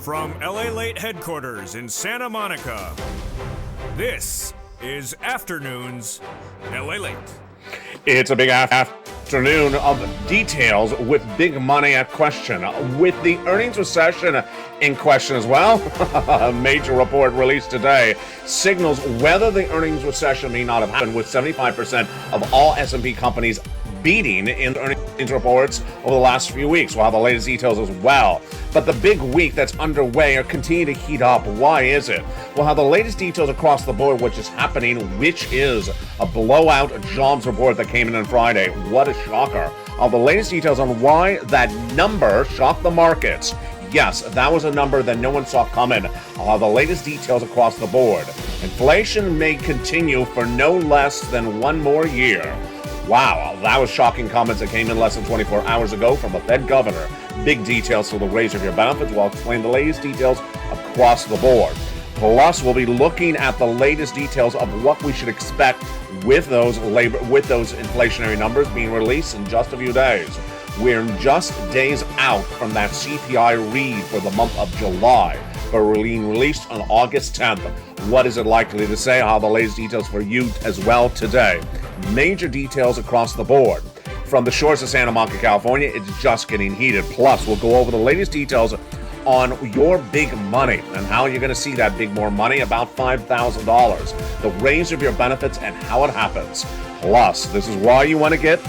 From LALATE headquarters in Santa Monica, this is Afternoons LALATE. It's a big afternoon of details with big money at question, with the earnings recession in question as well. A major report released today signals whether the earnings recession may not have happened, with 75% of all S&P companies beating in earnings reports over the last few weeks. We'll have the latest details as well. But the big week that's underway are continuing to heat up. Why is it? We'll have the latest details across the board, which is happening, which is a blowout jobs report that came in on Friday. What a shocker. All the latest details on why that number shocked the markets. Yes, that was a number that no one saw coming. I'll have the latest details across the board. Inflation may continue for no less than one more year. Wow, that was shocking comments that came in less than 24 hours ago from a Fed governor. Big details for the raise of your benefits. We'll explain the latest details across the board. Plus, we'll be looking at the latest details of what we should expect with those inflationary numbers being released in just a few days. We're just days out from that CPI read for the month of July, but being released on August 10th. What is it likely to say? I'll have the latest details for you as well today. Major details across the board. From the shores of Santa Monica, California, it's just getting heated. Plus, we'll go over the latest details on your big money and how you're going to see that big more money, about $5,000. The raise of your benefits and how it happens. Plus, this is why you want to get,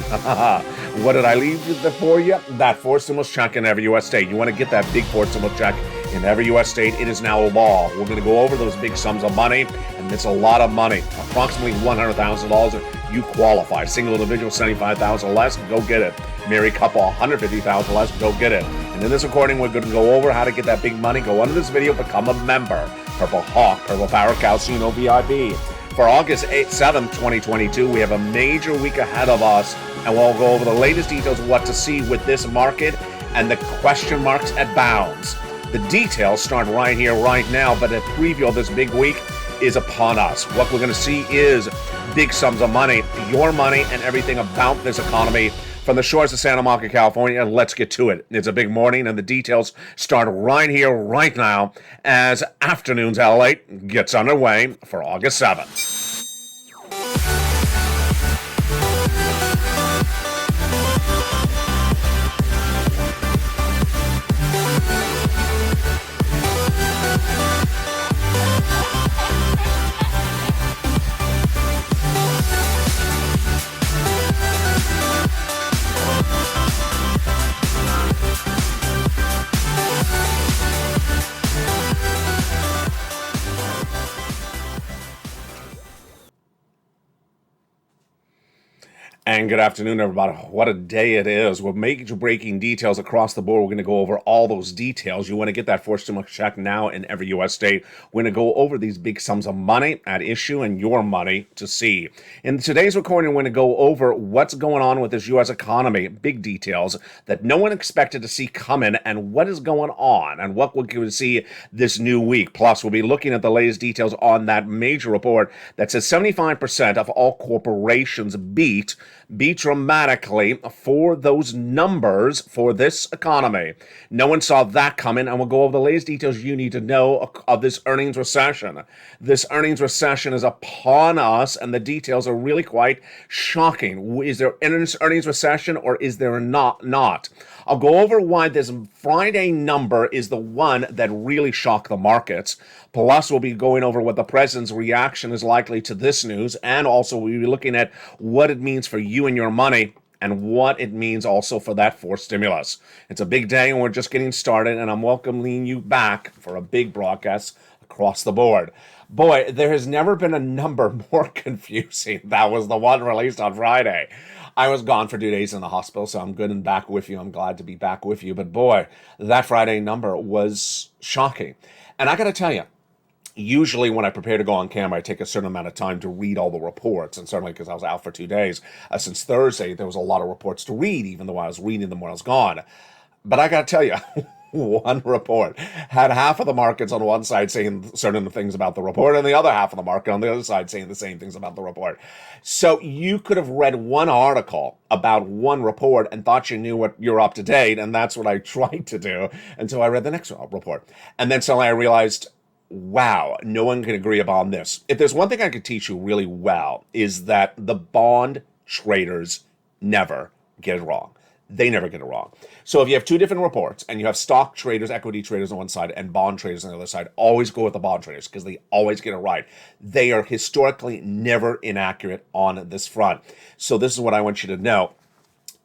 what did I leave for you? That fourth stimulus check in every U.S. state. You want to get that big fourth stimulus check in every U.S. state. It is now a law. We're going to go over those big sums of money, and it's a lot of money. Approximately $100,000. You qualify. Single individual, $75,000 less, go get it. Married couple, $150,000 less, go get it. And in this recording, we're going to go over how to get that big money. Go under this video, become a member. Purple Hawk, Purple Power, Calcino VIP. For August 7th, 2022, we have a major week ahead of us, and we'll go over the latest details of what to see with this market and the question marks at bounds. The details start right here, right now, but a preview of this big week is upon us. What we're going to see is big sums of money, your money, and everything about this economy from the shores of Santa Monica, California. Let's get to it. It's a big morning, and the details start right here, right now, as Afternoons LALATE gets underway for August 7th. And good afternoon, everybody. What a day it is. With major breaking details across the board. We're going to go over all those details. You want to get that fourth stimulus check now in every U.S. state. We're going to go over these big sums of money at issue and your money to see. In today's recording, we're going to go over what's going on with this U.S. economy. Big details that no one expected to see coming, and what is going on and what we're going to see this new week. Plus, we'll be looking at the latest details on that major report that says 75% of all corporations beat dramatically for those numbers for this economy. No one saw that coming, and we'll go over the latest details you need to know of this earnings recession. This earnings recession is upon us, and the details are really quite shocking. Is there an earnings recession, or is there not? I'll go over why this Friday number is the one that really shocked the markets. Plus, we'll be going over what the president's reaction is likely to this news, and also we'll be looking at what it means for you and your money, and what it means also for that fourth stimulus. It's a big day, and we're just getting started, and I'm welcoming you back for a big broadcast across the board. Boy, there has never been a number more confusing. That was the one released on Friday. I was gone for 2 days in the hospital, so I'm good and back with you. I'm glad to be back with you. But boy, that Friday number was shocking. And I got to tell you, usually when I prepare to go on camera, I take a certain amount of time to read all the reports. And certainly because I was out for 2 days, since Thursday, there was a lot of reports to read, even though I was reading them when I was gone. But I got to tell you, one report had half of the markets on one side saying certain things about the report and the other half of the market on the other side saying the same things about the report. So you could have read one article about one report and thought you knew what you're up to date, and that's what I tried to do until I read the next report. And then suddenly I realized, wow, no one can agree upon this. If there's one thing I could teach you really well, is that the bond traders never get it wrong. They never get it wrong. So if you have two different reports and you have stock traders, equity traders on one side and bond traders on the other side, always go with the bond traders because they always get it right. They are historically never inaccurate on this front. So this is what I want you to know.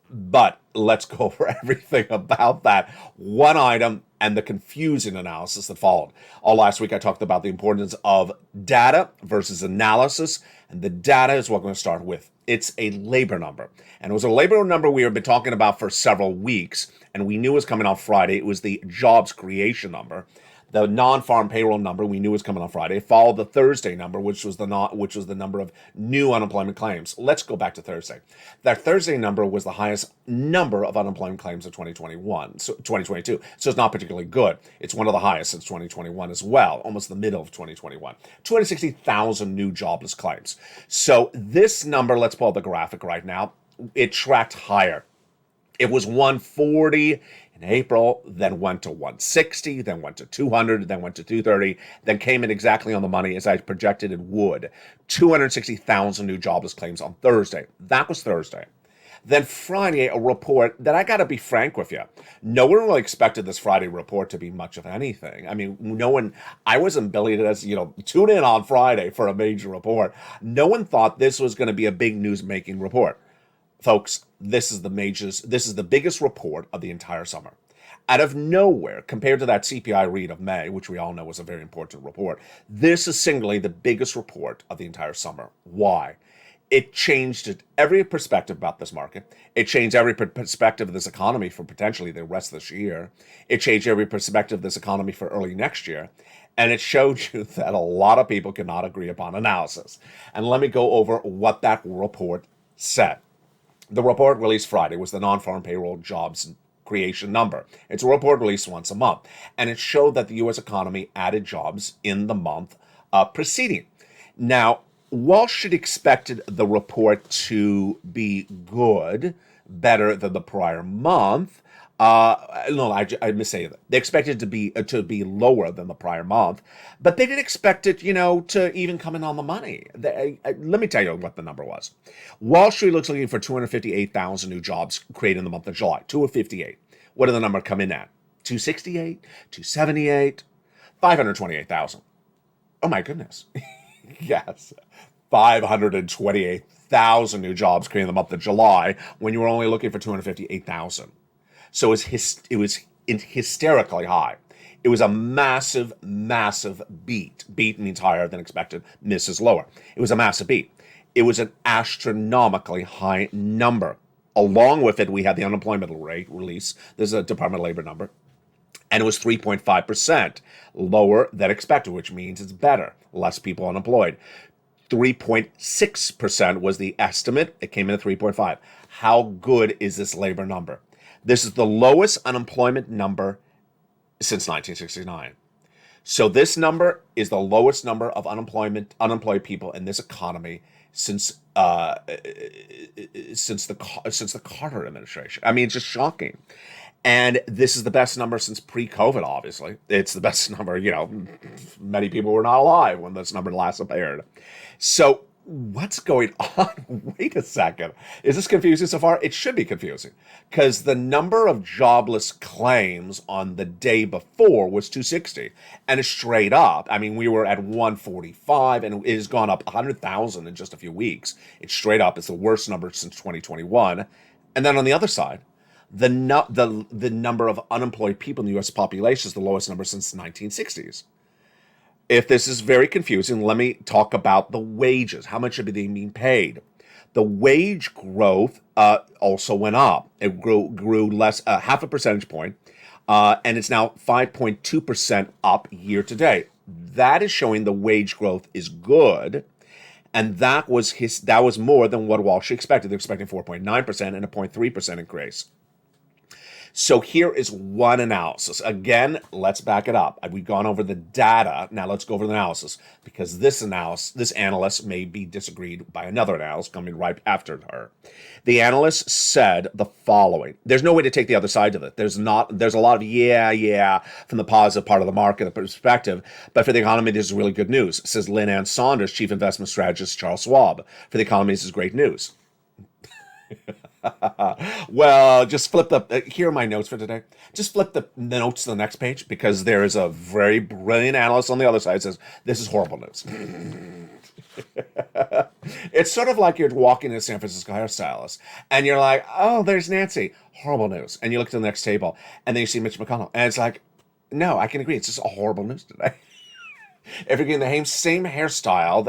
But let's go over everything about that one item and the confusing analysis that followed. All last week I talked about the importance of data versus analysis, and the data is what we're going to start with. It's a labor number. And it was a labor number we have been talking about for several weeks, and we knew it was coming on Friday. It was the jobs creation number. The non-farm payroll number we knew was coming on Friday, followed the Thursday number, which was the number of new unemployment claims. Let's go back to Thursday. That Thursday number was the highest number of unemployment claims of 2022. So it's not particularly good. It's one of the highest since 2021 as well, almost the middle of 2021. 260,000 new jobless claims. So this number, let's pull up the graphic right now. It tracked higher. It was 140 in April, then went to 160, then went to 200, then went to 230, then came in exactly on the money as I projected it would. 260,000 new jobless claims on Thursday. That was Thursday. Then Friday, a report that I got to be frank with you. No one really expected this Friday report to be much of anything. I mean, I wasn't billing it as, tune in on Friday for a major report. No one thought this was going to be a big news-making report. Folks, this is the biggest report of the entire summer. Out of nowhere, compared to that CPI read of May, which we all know was a very important report, this is singly the biggest report of the entire summer. Why? It changed every perspective about this market. It changed every perspective of this economy for potentially the rest of this year. It changed every perspective of this economy for early next year. And it showed you that a lot of people cannot agree upon analysis. And let me go over what that report said. The report released Friday was the non-farm payroll jobs creation number. It's a report released once a month, and it showed that the U.S. economy added jobs in the month preceding. Now, Wall Street expected the report to be good, better than the prior month. I missay that. They expected it to be lower than the prior month, but they didn't expect it, to even come in on the money. Let me tell you what the number was. Wall Street looking for 258,000 new jobs created in the month of July. 258. What did the number come in at? 268, 278, 528,000. Oh my goodness. Yes. 528,000 new jobs created in the month of July when you were only looking for 258,000. So it was hysterically high. It was a massive, massive beat. Beat means higher than expected. Miss is lower. It was a massive beat. It was an astronomically high number. Along with it, we had the unemployment rate release. There's a Department of Labor number. And it was 3.5%, lower than expected, which means it's better. Less people unemployed. 3.6% was the estimate. It came in at 3.5. How good is this labor number? This is the lowest unemployment number since 1969. So this number is the lowest number of unemployed people in this economy since the Carter administration. I mean, it's just shocking. And this is the best number since pre-COVID, obviously. It's the best number, many people were not alive when this number last appeared. So what's going on? Wait a second. Is this confusing so far? It should be confusing because the number of jobless claims on the day before was 260 and it's straight up. I mean, we were at 145 and it has gone up 100,000 in just a few weeks. It's straight up. It's the worst number since 2021. And then on the other side, the number of unemployed people in the U.S. population is the lowest number since the 1960s. If this is very confusing, let me talk about the wages. How much are they being paid? The wage growth also went up. It grew less, half a percentage point, and it's now 5.2% up year to date. That is showing the wage growth is good, and that was more than what Wall Street expected. They're expecting 4.9% and a 0.3% increase. So here is one analysis. Again, let's back it up. We've gone over the data. Now let's go over the analysis, because this analyst may be disagreed by another analyst coming right after her. The analyst said the following. There's no way to take the other side of it. There's a lot of yeah from the positive part of the market perspective, but for the economy, this is really good news, says Lynn Ann Saunders, chief investment strategist, Charles Schwab. For the economy, this is great news. Well, just flip here are my notes for today. Just flip the notes to the next page, because there is a very brilliant analyst on the other side that says this is horrible news. It's sort of like you're walking to San Francisco hairstylist and you're like, oh, there's Nancy, horrible news. And you look to the next table and then you see Mitch McConnell and it's like, no, I can agree. It's just a horrible news today. If you're getting the same hairstyle,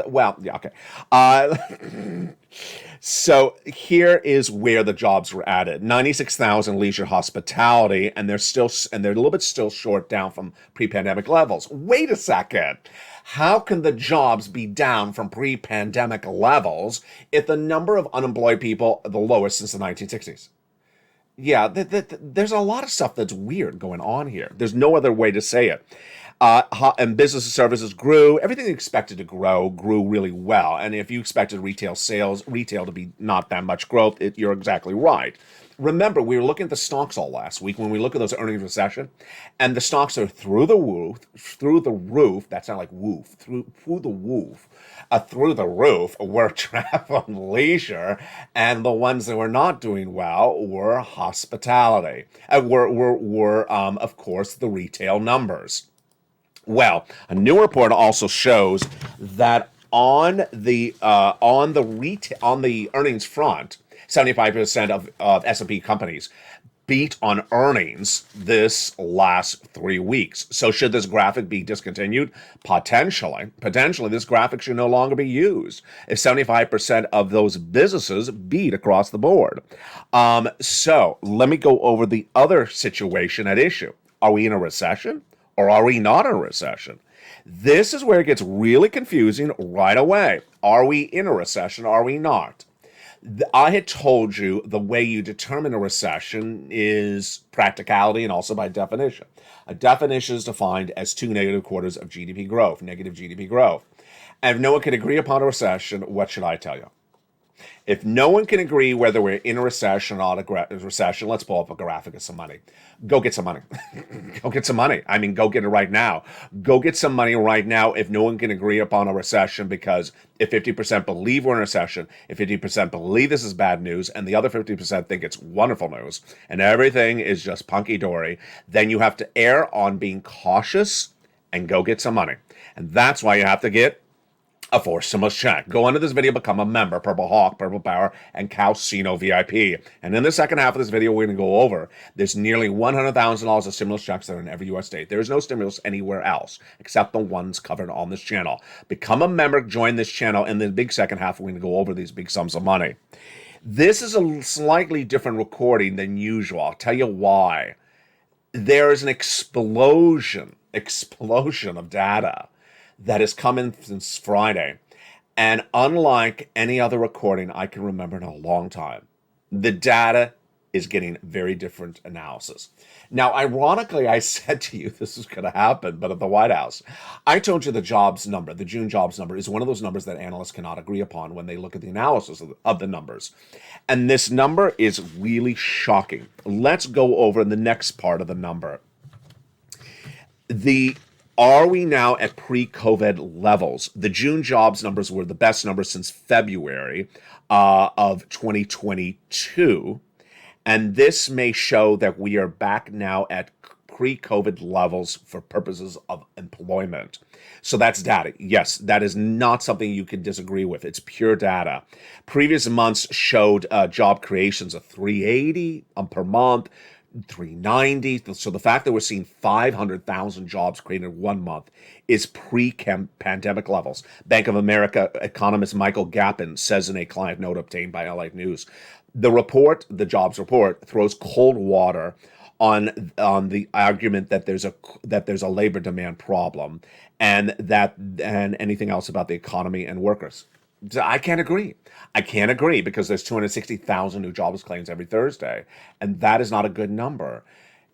so here is where the jobs were added: 96,000 leisure hospitality, and they're a little bit still short down from pre-pandemic levels. Wait a second. How can the jobs be down from pre-pandemic levels if the number of unemployed people are the lowest since the 1960s? Yeah, there's a lot of stuff that's weird going on here. There's no other way to say it. And business and services grew. Everything expected to grew really well. And if you expected retail to be not that much growth, you're exactly right. Remember, we were looking at the stocks all last week when we look at those earnings recession, and the stocks are through the roof. That sounded like woof, through the roof were travel and leisure, and the ones that were not doing well were hospitality. Of course, the retail numbers. Well, a new report also shows that on the earnings front, 75% of S&P companies beat on earnings this last 3 weeks. So should this graphic be discontinued? Potentially, this graphic should no longer be used if 75% of those businesses beat across the board. So let me go over the other situation at issue. Are we in a recession or are we not in a recession? This is where it gets really confusing right away. Are we in a recession? Are we not? I had told you the way you determine a recession is practicality and also by definition. A definition is defined as 2 negative quarters of GDP growth, negative GDP growth. And if no one can agree upon a recession, what should I tell you? If no one can agree whether we're in a recession or not a recession, let's pull up a graphic of some money. Go get some money. Go get some money. I mean, go get it right now. Go get some money right now if no one can agree upon a recession, because if 50% believe we're in a recession, if 50% believe this is bad news, and the other 50% think it's wonderful news, and everything is just punky-dory, then you have to err on being cautious and go get some money. And that's why you have to get a forced stimulus check. Go under this video, become a member, Purple Hawk, Purple Power, and Calcino VIP. And in the second half of this video, we're going to go over, there's nearly $100,000 of stimulus checks that are in every U.S. state. There is no stimulus anywhere else except the ones covered on this channel. Become a member, join this channel, and in the big second half, we're going to go over these big sums of money. This is a slightly different recording than usual. I'll tell you why. There is an explosion of data that has come in since Friday. And unlike any other recording I can remember in a long time, the data is getting very different analysis. Now, ironically, I said to you this is going to happen, but at the White House, I told you the jobs number, the June jobs number, is one of those numbers that analysts cannot agree upon when they look at the analysis of the numbers. And this number is really shocking. Let's go over the next part of the number. Are we now at pre-COVID levels? The June jobs numbers were the best numbers since February of 2022. And this may show that we are back now at pre-COVID levels for purposes of employment. So that's data. Yes, that is not something you can disagree with. It's pure data. Previous months showed job creations of 380 per month, 390. So the fact that we're seeing 500,000 jobs created in 1 month is pre-pandemic levels. Bank of America economist Michael Gappin says in a client note obtained by LA News, the jobs report, throws cold water on the argument that there's a labor demand problem and anything else about the economy and workers. I can't agree. I can't agree because there's 260,000 new jobless claims every Thursday, and that is not a good number.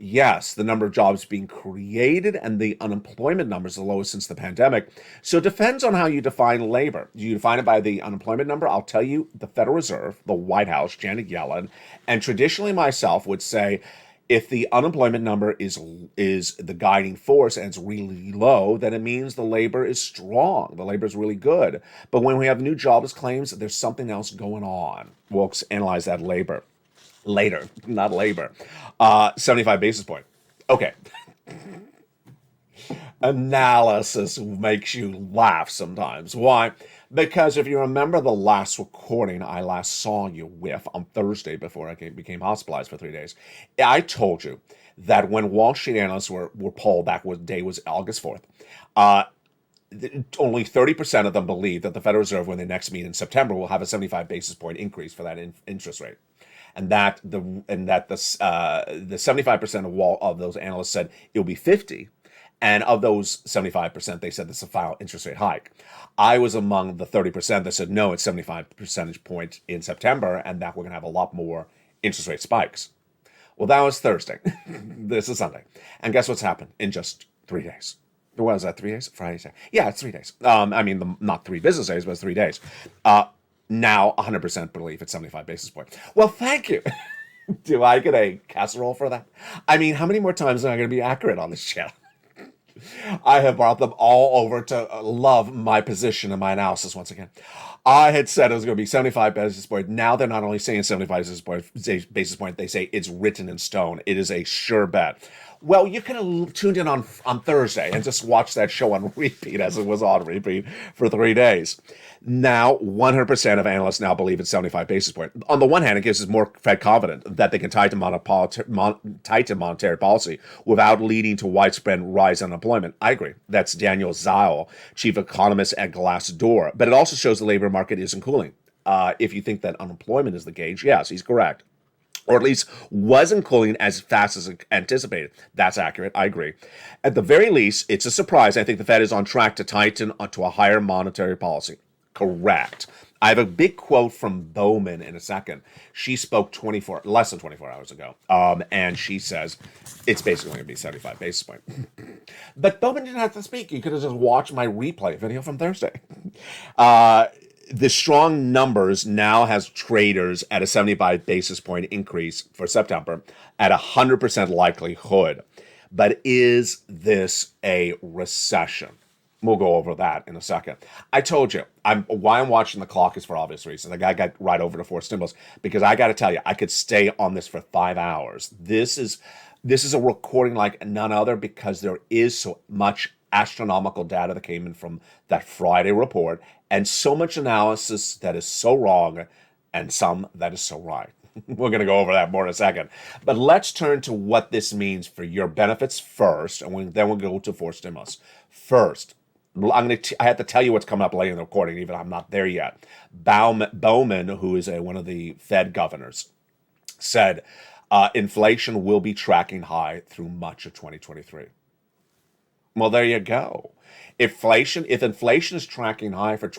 Yes, the number of jobs being created and the unemployment numbers are the lowest since the pandemic. So it depends on how you define labor. Do you define it by the unemployment number? I'll tell you, the Federal Reserve, the White House, Janet Yellen, and traditionally myself would say if the unemployment number is the guiding force and it's really low, then it means the labor is strong. The labor is really good. But when we have new jobless claims, there's something else going on. We'll analyze that later, not labor. 75 basis point. Okay. Analysis makes you laugh sometimes. Why? Because if you remember the last recording I last saw you with on Thursday before I became hospitalized for 3 days, I told you that when Wall Street analysts were polled, that day was August 4th, only 30% of them believe that the Federal Reserve, when they next meet in September, will have a 75 basis point increase for that interest rate. And that the 75% of those analysts said it'll be 50. And of those 75%, they said this is a final interest rate hike. I was among the 30% that said, no, it's 75 percentage point in September, and that we're going to have a lot more interest rate spikes. Well, that was Thursday. This is Sunday. And guess what's happened in just 3 days? What was that, 3 days? Friday? Yeah, it's 3 days. Not 3 business days, but it's 3 days. Now, 100% believe it's 75 basis points. Well, thank you. Do I get a casserole for that? I mean, how many more times am I going to be accurate on this channel? I have brought them all over to love my position and my analysis once again. I had said it was going to be 75 basis points. Now they're not only saying 75 basis point, they say it's written in stone. It is a sure bet. Well, you could have tuned in on Thursday and just watched that show on repeat as it was on repeat for 3 days. Now, 100% of analysts now believe it's 75 basis point. On the one hand, it gives us more Fed confident that they can tighten monetary policy without leading to widespread rise in unemployment. I agree. That's Daniel Zile, chief economist at Glassdoor. But it also shows the labor market isn't cooling. If you think that unemployment is the gauge, yes, he's correct. Or at least wasn't cooling as fast as anticipated. That's accurate. I agree. At the very least, it's a surprise. I think the Fed is on track to tighten to a higher monetary policy. Correct. I have a big quote from Bowman in a second. She spoke less than 24 hours ago. And she says it's basically going to be 75 basis point. But Bowman didn't have to speak. You could have just watched my replay video from Thursday. The strong numbers now has traders at a 75 basis point increase for September at 100% likelihood. But is this a recession? We'll go over that in a second. I told you, why I'm watching the clock is for obvious reasons. I got right over to 4 stimulus because I got to tell you, I could stay on this for 5 hours. This is a recording like none other because there is so much astronomical data that came in from that Friday report and so much analysis that is so wrong and some that is so right. We're going to go over that more in a second. But let's turn to what this means for your benefits first, and then we'll go to 4 stimulus. First, I have to tell you what's coming up later in the recording, even I'm not there yet. Bowman, who is one of the Fed governors, said inflation will be tracking high through much of 2023. Well, there you go. If inflation is tracking high for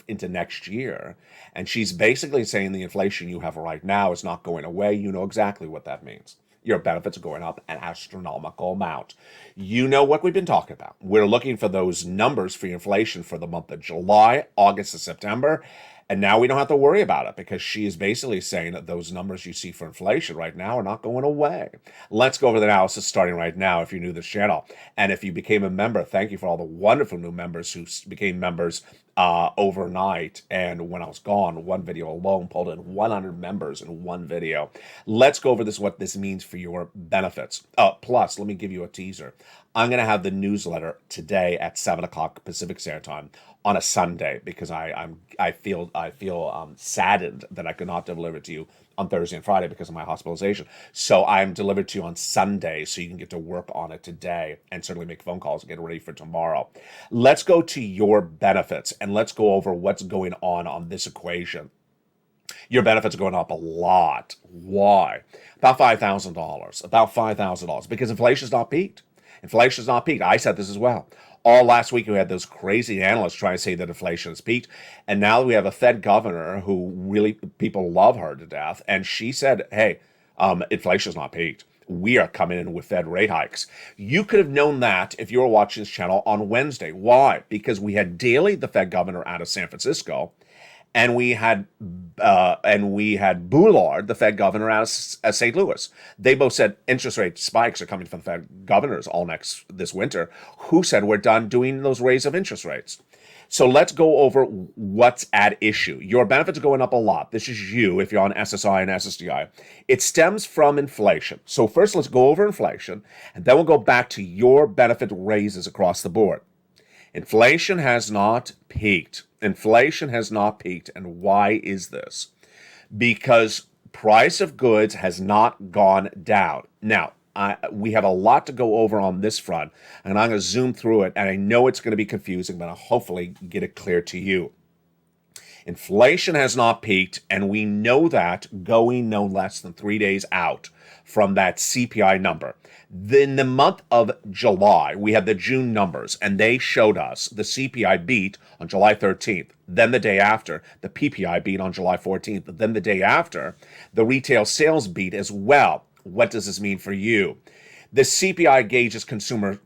into next year, and she's basically saying the inflation you have right now is not going away, you know exactly what that means. Your benefits are going up an astronomical amount. You know what we've been talking about. We're looking for those numbers for inflation for the month of July, August, and September. And now we don't have to worry about it because she is basically saying that those numbers you see for inflation right now are not going away. Let's go over the analysis starting right now if you're new to this channel. And if you became a member, thank you for all the wonderful new members who became members overnight. And when I was gone, one video alone pulled in 100 members in one video. Let's go over what this means for your benefits. Plus, let me give you a teaser. I'm going to have the newsletter today at 7 o'clock Pacific Standard Time on a Sunday because I feel saddened that I could not deliver it to you on Thursday and Friday because of my hospitalization. So I'm delivered to you on Sunday so you can get to work on it today and certainly make phone calls and get ready for tomorrow. Let's go to your benefits and let's go over what's going on this equation. Your benefits are going up a lot. Why? About $5,000. About $5,000 because inflation's not peaked. Inflation's not peaked. I said this as well. All last week, we had those crazy analysts trying to say that inflation has peaked. And now we have a Fed governor who really, people love her to death. And she said, hey, inflation's not peaked. We are coming in with Fed rate hikes. You could have known that if you were watching this channel on Wednesday. Why? Because we had Daly, the Fed governor, out of San Francisco, and we had Boulard, the Fed governor, out of St. Louis. They both said interest rate spikes are coming from the Fed governors all this winter, who said we're done doing those raises of interest rates. So let's go over what's at issue. Your benefits are going up a lot. This is you if you're on SSI and SSDI. It stems from inflation. So first, let's go over inflation, and then we'll go back to your benefit raises across the board. Inflation has not peaked. Inflation has not peaked. And why is this? Because price of goods has not gone down. Now, we have a lot to go over on this front, and I'm going to zoom through it, and I know it's going to be confusing, but I'll hopefully get it clear to you. Inflation has not peaked, and we know that going no less than 3 days out from that CPI number. In the month of July, we had the June numbers, and they showed us the CPI beat on July 13th. Then the day after, the PPI beat on July 14th. Then the day after, the retail sales beat as well. What does this mean for you? The CPI gauges consumer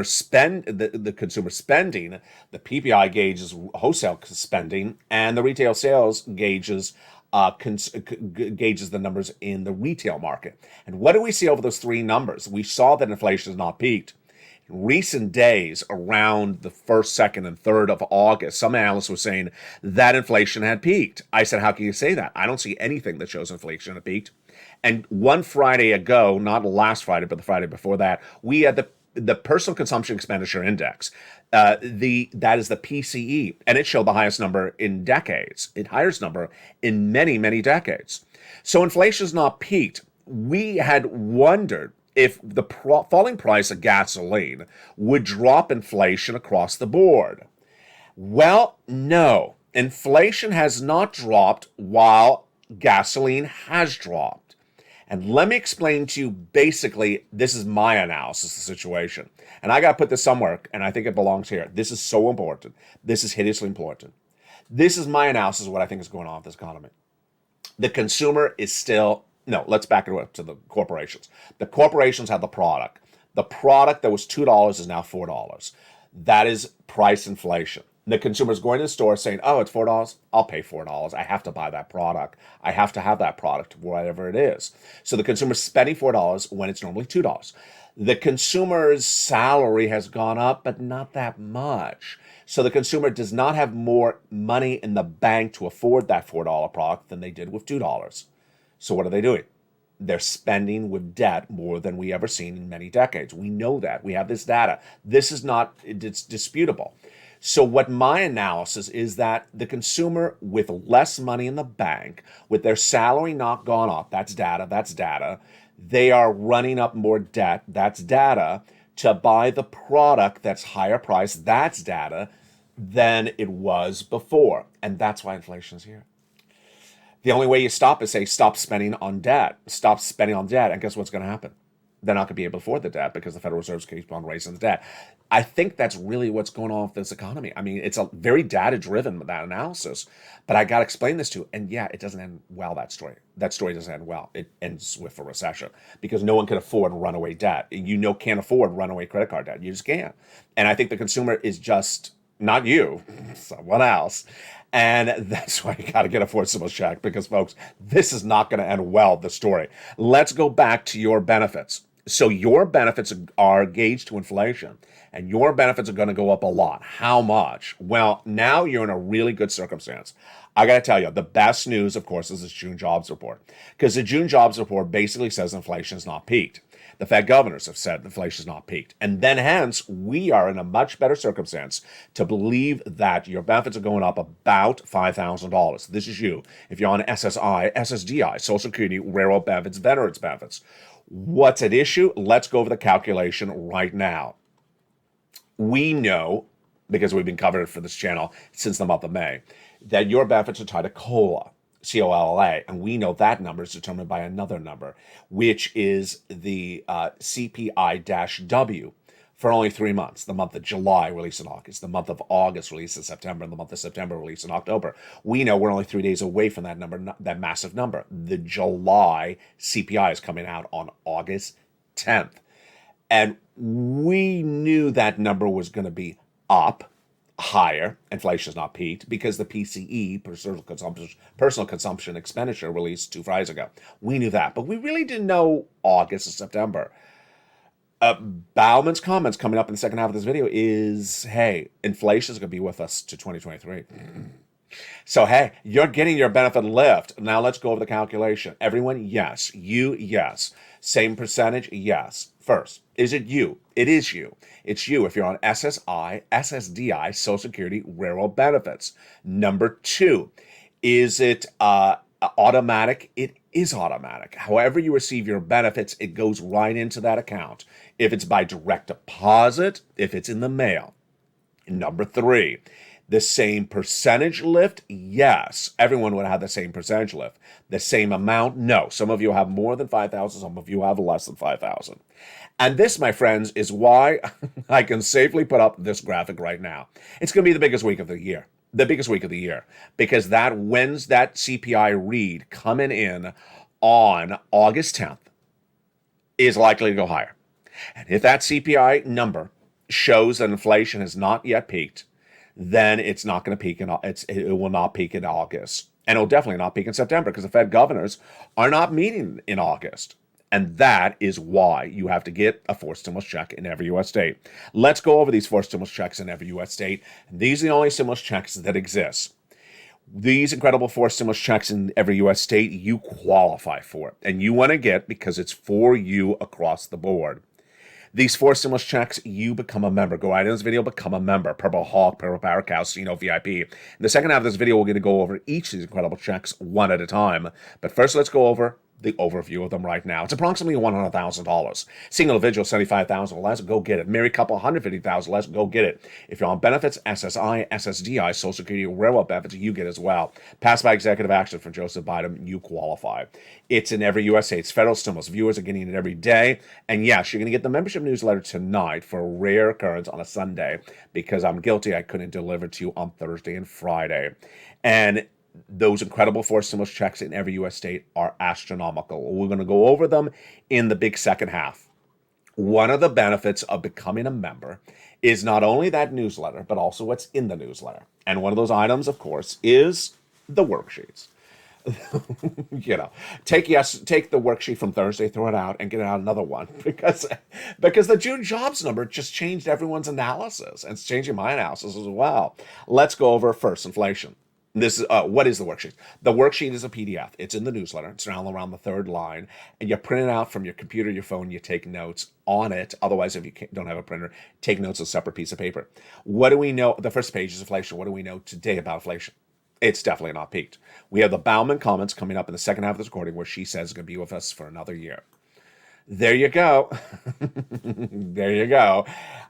spending. The PPI gauges wholesale spending, and the retail sales gauges the numbers in the retail market. And what do we see over those three numbers? We saw that inflation has not peaked. In recent days, around the 1st, 2nd, and 3rd of August, some analysts were saying that inflation had peaked. I said, how can you say that? I don't see anything that shows inflation had peaked. And one Friday ago, not last Friday, but the Friday before that, we had the Personal Consumption Expenditure Index. That is the PCE, and it showed the highest number in decades. It highest number in many, many decades. So inflation has not peaked. We had wondered if the falling price of gasoline would drop inflation across the board. Well, no. Inflation has not dropped while gasoline has dropped. And let me explain to you, basically, this is my analysis of the situation. And I got to put this somewhere, and I think it belongs here. This is so important. This is hideously important. This is my analysis of what I think is going on with this economy. The consumer is still, no, let's back it up to the corporations. The corporations have the product. The product that was $2 is now $4. That is price inflation. The consumer is going to the store saying, oh, it's $4. I'll pay $4. I have to buy that product. I have to have that product, whatever it is. So the consumer is spending $4 when it's normally $2. The consumer's salary has gone up, but not that much. So the consumer does not have more money in the bank to afford that $4 product than they did with $2. So what are they doing? They're spending with debt more than we ever seen in many decades. We know that. We have this data. This is not, it's disputable. So what my analysis is that the consumer with less money in the bank, with their salary not gone up, that's data, they are running up more debt, that's data, to buy the product that's higher priced, that's data, than it was before. And that's why inflation is here. The only way you stop is say, stop spending on debt. Stop spending on debt, and guess what's going to happen? They're not going to be able to afford the debt because the Federal Reserve keeps on raising the debt. I think that's really what's going on with this economy. I mean, it's a very data-driven, that analysis, but I got to explain this to you. And yeah, it doesn't end well, that story. That story doesn't end well. It ends with a recession because no one can afford runaway debt. You can't afford runaway credit card debt. You just can't. And I think the consumer is just, not you, someone else. And that's why you got to get a forcible check because, folks, this is not going to end well, the story. Let's go back to your benefits. So your benefits are gauged to inflation, and your benefits are going to go up a lot. How much? Well, now you're in a really good circumstance. I got to tell you, the best news, of course, is this June jobs report, because the June jobs report basically says inflation has not peaked. The Fed governors have said inflation has not peaked. And then hence, we are in a much better circumstance to believe that your benefits are going up about $5,000. This is you. If you're on SSI, SSDI, Social Security, Railroad benefits, Veterans benefits. What's at issue? Let's go over the calculation right now. We know, because we've been covering it for this channel since the month of May, that your benefits are tied to COLA. COLA, and we know that number is determined by another number, which is the CPI-W for only 3 months. The month of July released in August, the month of August released in September, and the month of September released in October. We know we're only 3 days away from that number, that massive number. The July CPI is coming out on August 10th. And we knew that number was going to be up, higher. Inflation's not peaked because the PCE, personal consumption expenditure, released 2 Fridays ago. We knew that, but we really didn't know August or September. Bauman's comments coming up in the second half of this video is, hey, inflation is going to be with us to 2023. So, hey, you're getting your benefit lift. Now let's go over the calculation. Everyone, yes. You, yes. Same percentage, yes. First, is it you? It is you. It's you if you're on SSI, SSDI, Social Security, Railroad benefits. Number 2, is it automatic? It is automatic. However you receive your benefits, it goes right into that account. If it's by direct deposit, if it's in the mail. Number 3, the same percentage lift? Yes. Everyone would have the same percentage lift. The same amount? No. Some of you have more than 5,000. Some of you have less than 5,000. And this, my friends, is why I can safely put up this graphic right now. It's going to be the biggest week of the year. The biggest week of the year. Because that CPI read coming in on August 10th is likely to go higher. And if that CPI number shows that inflation has not yet peaked, then it's not going to peak it will not peak in August. And it'll definitely not peak in September because the Fed governors are not meeting in August. And that is why you have to get a forced stimulus check in every U.S. state. Let's go over these forced stimulus checks in every U.S. state. These are the only stimulus checks that exist. These incredible forced stimulus checks in every U.S. state, you qualify for it. And you want to get because it's for you across the board. These forced stimulus checks, you become a member. Go right in this video, become a member. Purple Hawk, Purple Power Cow, VIP. In the second half of this video, we're going to go over each of these incredible checks one at a time. But first, let's go over the overview of them right now. It's approximately $100,000. Single individual, $75,000 or less, go get it. Married couple, $150,000 less, go get it. If you're on benefits, SSI, SSDI, Social Security, Railroad benefits, you get as well. Passed by executive action from Joseph Biden, you qualify. It's in every U.S. state. It's federal stimulus. Viewers are getting it every day. And yes, you're going to get the membership newsletter tonight for a rare occurrence on a Sunday because I'm guilty. I couldn't deliver to you on Thursday and Friday. And those incredible forced stimulus checks in every U.S. state are astronomical. We're going to go over them in the big second half. One of the benefits of becoming a member is not only that newsletter, but also what's in the newsletter. And one of those items, of course, is the worksheets. Take the worksheet from Thursday, throw it out, and get out another one because the June jobs number just changed everyone's analysis, and it's changing my analysis as well. Let's go over first inflation. This is what is the worksheet? The worksheet is a PDF. It's in the newsletter. It's around the third line, and you print it out from your computer, your phone. You take notes on it. Otherwise, if you don't have a printer, take notes on a separate piece of paper. What do we know? The first page is inflation. What do we know today about inflation? It's definitely not peaked. We have the Bauman comments coming up in the second half of this recording where she says it's going to be with us for another year. There you go. There you go.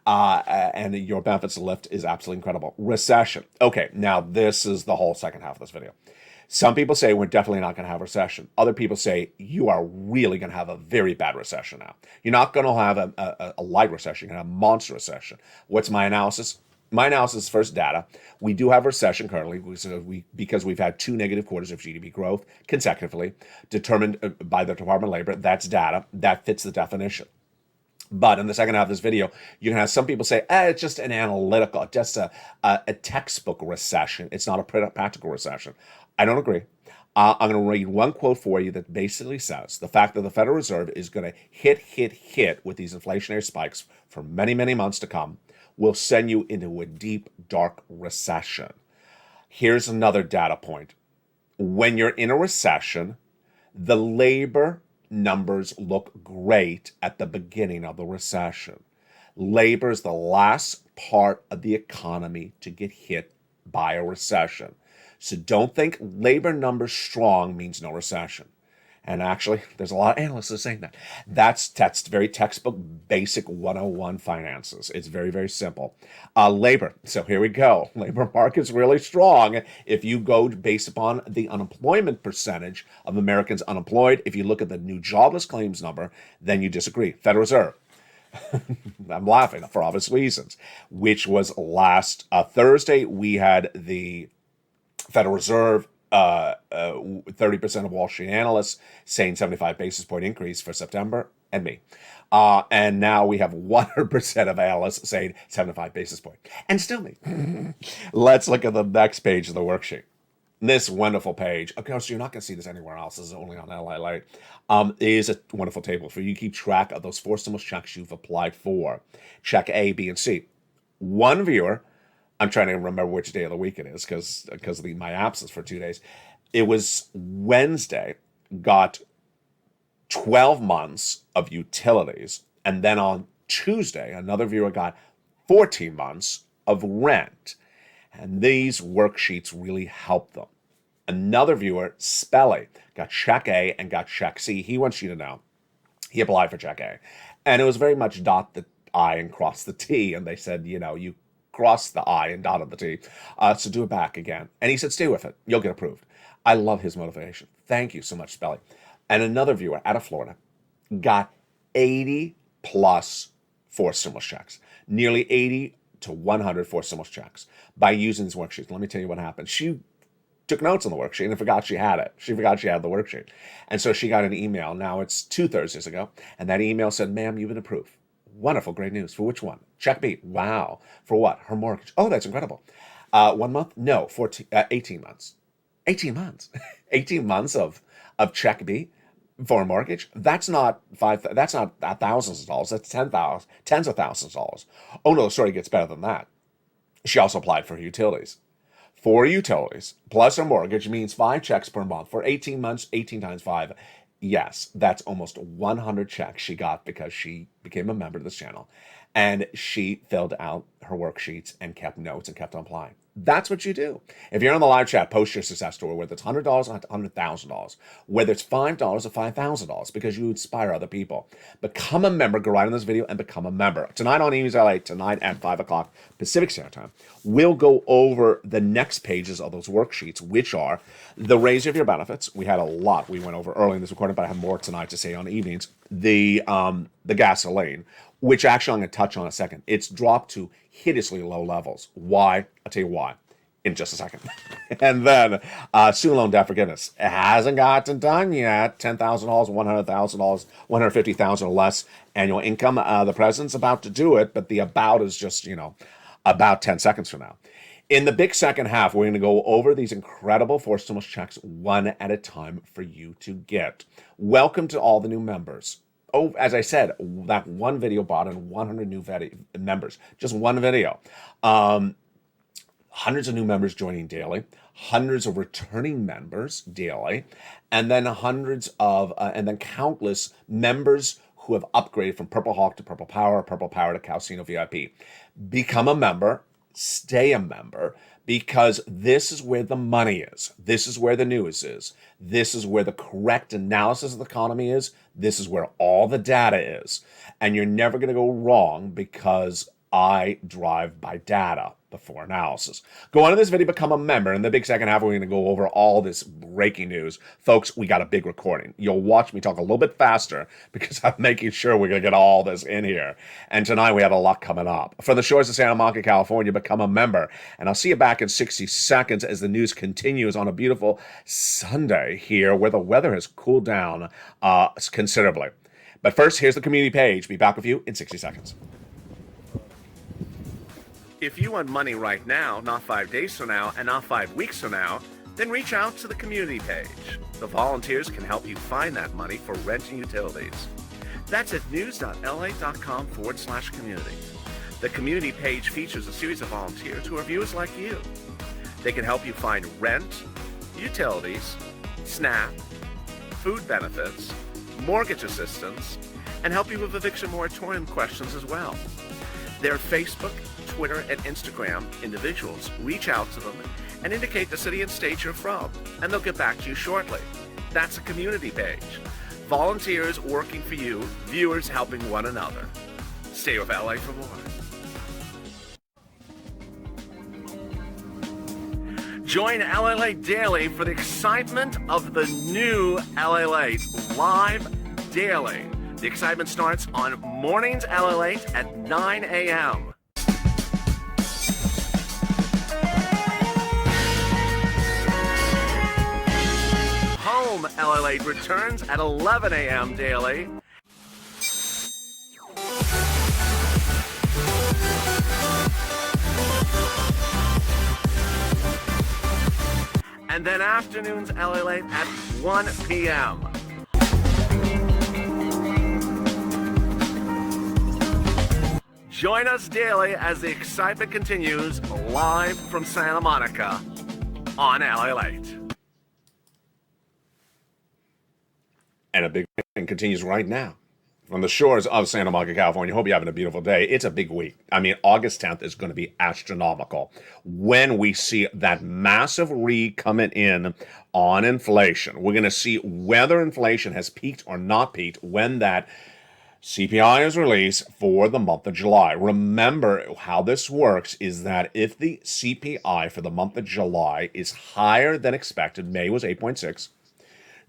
And your benefits lift is absolutely incredible. Recession. Okay, now this is the whole second half of this video. Some people say we're definitely not going to have a recession. Other people say you are really going to have a very bad recession now. You're not going to have a light recession. You're going to have a monster recession. What's my analysis? My analysis is first data. We do have a recession currently because we've had 2 negative quarters of GDP growth consecutively, determined by the Department of Labor. That's data. That fits the definition. But in the second half of this video, you can have some people say, it's just an analytical, just a textbook recession. It's not a practical recession. I don't agree. I'm going to read one quote for you that basically says the fact that the Federal Reserve is going to hit with these inflationary spikes for many, many months to come will send you into a deep, dark recession. Here's another data point. When you're in a recession, the labor numbers look great at the beginning of the recession. Labor is the last part of the economy to get hit by a recession. So don't think labor numbers strong means no recession. And actually, there's a lot of analysts saying that. That's very textbook, basic 101 finances. It's very, very simple. Labor. So here we go. Labor market's really strong. If you go based upon the unemployment percentage of Americans unemployed, if you look at the new jobless claims number, then you disagree. Federal Reserve. I'm laughing for obvious reasons, which was last Thursday. We had the Federal Reserve, 30% of Wall Street analysts saying 75 basis point increase for September, and me. And now we have 100% of analysts saying 75 basis point, and still me. Let's look at the next page of the worksheet. This wonderful page, of course, you're not going to see this anywhere else. This is only on LALATE. Is a wonderful table for you to keep track of those 4 stimulus checks you've applied for. Check A, B, and C. One viewer, I'm trying to remember which day of the week it is because of my absence for 2 days. It was Wednesday, got 12 months of utilities, and then on Tuesday, another viewer got 14 months of rent. And these worksheets really help them. Another viewer, Spelly, got check A and got check C. He wants you to know he applied for check A. And it was very much dot the I and cross the T. And they said, you cross the I and dotted the T. So do it back again. And he said, stay with it. You'll get approved. I love his motivation. Thank you so much, Spelly. And another viewer out of Florida got 80 plus 4 stimulus checks. Nearly 80 to 100 for stimulus checks by using these worksheets. Let me tell you what happened. She took notes on the worksheet and forgot she had it. She forgot she had the worksheet. And so she got an email. Now it's 2 Thursdays ago. And that email said, ma'am, you've been approved. Wonderful, great news. For which one? Check B. Wow. For what? Her mortgage. Oh, that's incredible. 1 month? No, 18 months. 18 months. 18 months of check B for a mortgage. That's not thousands of dollars. That's tens of thousands of dollars. Oh no, the story gets better than that. She also applied for utilities. 4 utilities plus her mortgage means 5 checks per month for 18 months, 18 times 5. Yes, that's almost 100 checks she got because she became a member of this channel. And she filled out her worksheets and kept notes and kept on applying. That's what you do. If you're on the live chat, post your success story, whether it's $100 or $100,000, whether it's $5 or $5,000, because you inspire other people. Become a member. Go right in this video and become a member. Tonight on Evenings LA, tonight at 5 o'clock Pacific Standard Time, we'll go over the next pages of those worksheets, which are the raise of your benefits. We had a lot we went over early in this recording, but I have more tonight to say on evenings. The gasoline, which actually I'm going to touch on in a second. It's dropped to hideously low levels. Why? I'll tell you why in just a second. And then student loan debt forgiveness. It hasn't gotten done yet. $10,000, $100,000, $150,000 or less annual income. The president's about to do it, but the about is just, about 10 seconds from now. In the big second half, we're going to go over these incredible 4 stimulus checks one at a time for you to get. Welcome to all the new members. Oh, as I said, that one video brought in 100 new members. Just one video. Hundreds of new members joining daily. Hundreds of returning members daily. And then countless members who have upgraded from Purple Hawk to Purple Power to Calcino VIP. Become a member. Stay a member. Because this is where the money is. This is where the news is. This is where the correct analysis of the economy is. This is where all the data is. And you're never going to go wrong because I drive by data before analysis. Go on to this video, become a member. In the big second half, we're going to go over all this breaking news. Folks, we got a big recording. You'll watch me talk a little bit faster because I'm making sure we're going to get all this in here. And tonight we have a lot coming up. From the shores of Santa Monica, California, become a member. And I'll see you back in 60 seconds as the news continues on a beautiful Sunday here where the weather has cooled down considerably. But first, here's the community page. Be back with you in 60 seconds. If you want money right now, not 5 days from now, and not 5 weeks from now, then reach out to the community page. The volunteers can help you find that money for rent and utilities. That's at news.la.com/community. The community page features a series of volunteers who are viewers like you. They can help you find rent, utilities, SNAP, food benefits, mortgage assistance, and help you with eviction moratorium questions as well. Their Facebook, Twitter, and Instagram individuals reach out to them and indicate the city and state you're from, and they'll get back to you shortly. That's a community page. Volunteers working for you, viewers helping one another. Stay with LA for more. Join LALATE Daily for the excitement of the new LALATE live daily. The excitement starts on mornings LALATE at 9 a.m. Home LALATE returns at 11 a.m. daily. And then afternoons LALATE at 1 p.m. Join us daily as the excitement continues live from Santa Monica on LALATE. And a big thing continues right now from the shores of Santa Monica, California. Hope you're having a beautiful day. It's a big week. I mean, August 10th is going to be astronomical when we see that massive read coming in on inflation. We're going to see whether inflation has peaked or not peaked when that CPI is released for the month of July. Remember how this works is that if the CPI for the month of July is higher than expected, May was 8.6,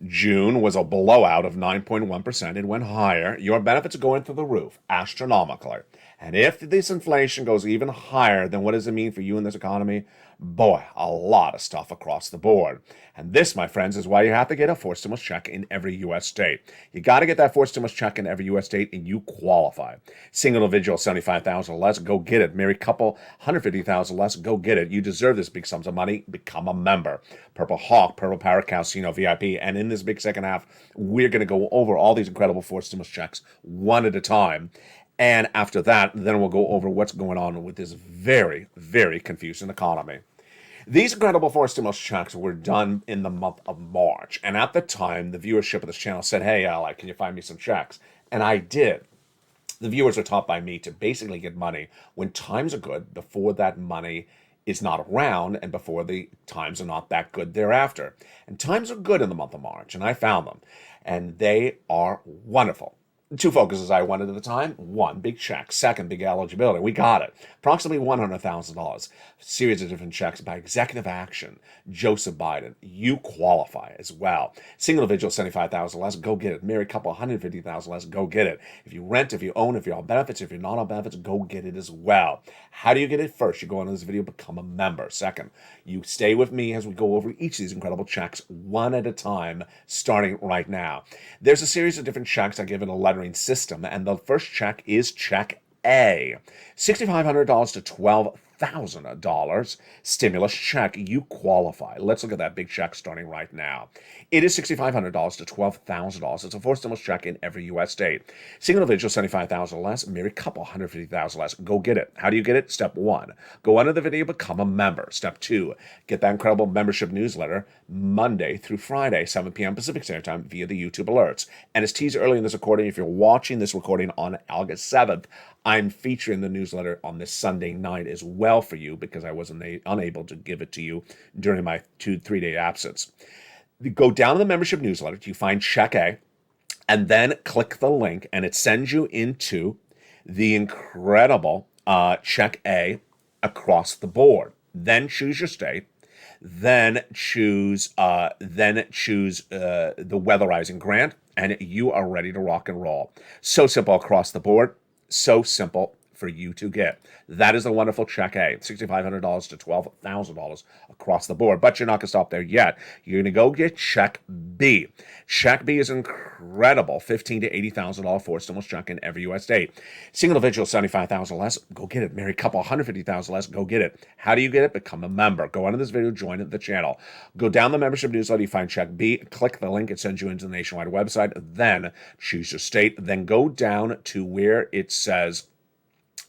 June was a blowout of 9.1%. It went higher. Your benefits are going through the roof, astronomically. And if this inflation goes even higher, then what does it mean for you in this economy? Boy, a lot of stuff across the board. And this, my friends, is why you have to get a forced stimulus check in every U.S. state. You got to get that forced stimulus check in every U.S. state, and you qualify. Single individual, $75,000 or less, go get it. Married couple, $150,000 less, go get it. You deserve this big sums of money. Become a member. Purple Hawk, Purple Parrot, Casino, VIP. And in this big second half, we're going to go over all these incredible forced stimulus checks one at a time. And after that, then we'll go over what's going on with this very, very confusing economy. These incredible forced stimulus checks were done in the month of March. And at the time, the viewership of this channel said, hey, Ally, can you find me some checks? And I did. The viewers are taught by me to basically get money when times are good, before that money is not around, and before the times are not that good thereafter. And times are good in the month of March, and I found them. And they are wonderful. Two focuses I wanted at the time. One, big check. Second, big eligibility. We got it. Approximately $100,000. Series of different checks by executive action. Joseph Biden. You qualify as well. Single individual, $75,000 less. Go get it. Married couple, $150,000 less. Go get it. If you rent, if you own, if you're on benefits, if you're not on benefits, go get it as well. How do you get it? First, you go into this video, become a member. Second, you stay with me as we go over each of these incredible checks one at a time, starting right now. There's a series of different checks I give in a lettering system, and the first check is check A. $6,500 to $12,000 stimulus check. You qualify. Let's look at that big check starting right now. It is $6,500 to $12,000. It's a forced stimulus check in every U.S. state. Single individual, $75,000 less. Married couple, $150,000 less. Go get it. How do you get it? Step 1, go under the video, become a member. Step 2, get that incredible membership newsletter Monday through Friday, 7 p.m. Pacific Standard Time via the YouTube alerts. And as teased early in this recording, if you're watching this recording on August 7th, I'm featuring the newsletter on this Sunday night as well for you because I wasn't unable to give it to you during my 2-3 day absence. You go down to the membership newsletter, you find check A, and then click the link, and it sends you into the incredible check A across the board. Then choose your state. Then choose the weatherizing grant, and you are ready to rock and roll. So simple across the board. So simple for you to get. That is the wonderful check A, $6,500 to $12,000 across the board. But you're not going to stop there yet. You're going to go get check B. Check B is incredible, $15,000 to $80,000 forced stimulus check in every U.S. state. Single individual, $75,000 less. Go get it. Married couple, $150,000 less. Go get it. How do you get it? Become a member. Go under this video, join the channel. Go down the membership newsletter, you find check B. Click the link. It sends you into the nationwide website. Then choose your state. Then go down to where it says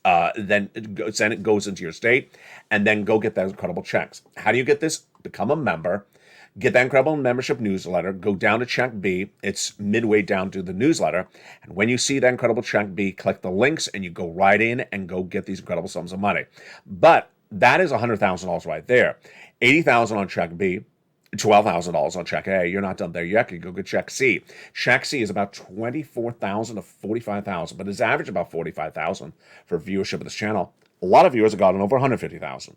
then it goes into your state, and then go get those incredible checks. How do you get this? Become a member. Get that incredible membership newsletter. Go down to check B. It's midway down to the newsletter. And when you see that incredible check B, click the links, and you go right in and go get these incredible sums of money. But that is $100,000 right there. $80,000 on check B. $12,000 on check A. You're not done there yet. You go get check C. Check C is about $24,000 to $45,000, but it's average about $45,000 for viewership of this channel. A lot of viewers have gotten over $150,000.